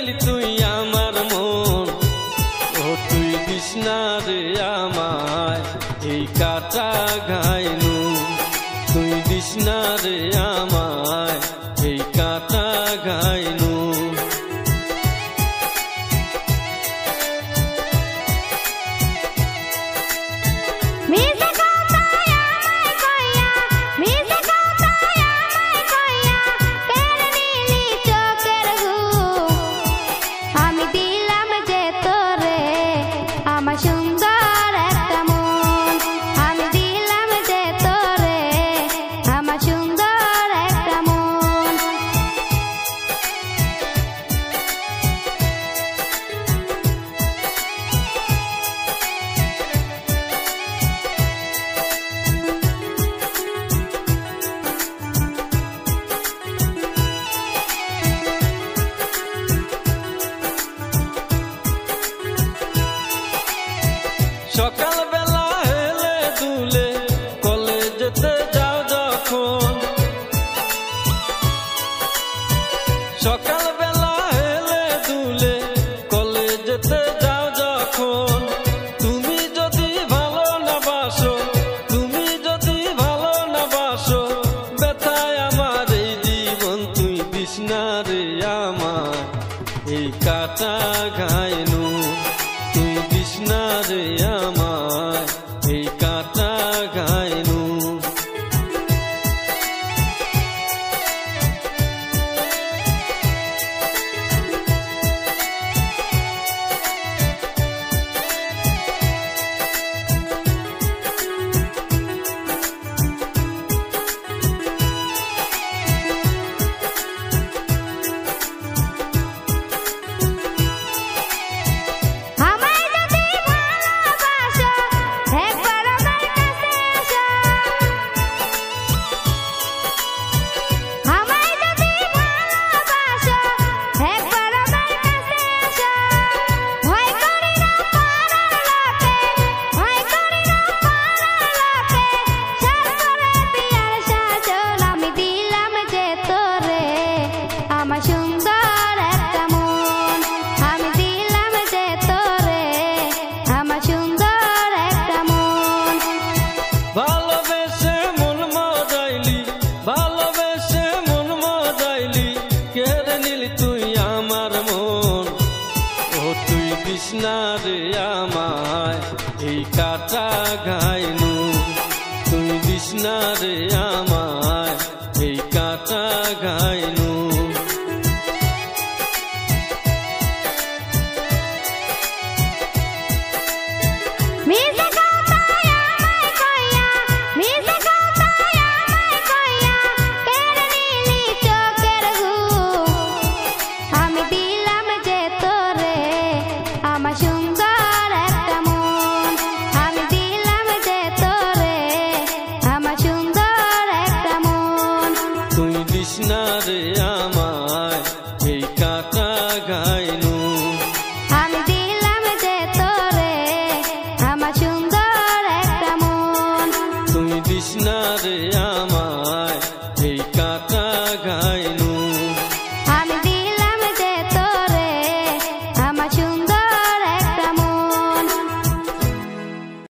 নিলি তুই আমার মন, ও তুই দিস না রে আমায় এই কাটা গায়ে নুন, তুই দিস না রে আমায় এই কাটা গায়ে নুন। সকাল বেলা হেলে দুলে কলেজেতে যাও যখন, সকাল বেলা হেলে দুলে কলেজেতে যাও যখন, তুমি যদি ভালো না বাসো, তুমি যদি ভালো না বাসো, ব্যথায় আমার এই জীবন তুই দিস না রে আমার এই কাটা গায়ে নুন, তুই দিস না রে আমায় এই কাটা গায়ে নুন। দিস না রে আমায় এই কাটা গায়ে নুন, তুই দিস না রে আমায়।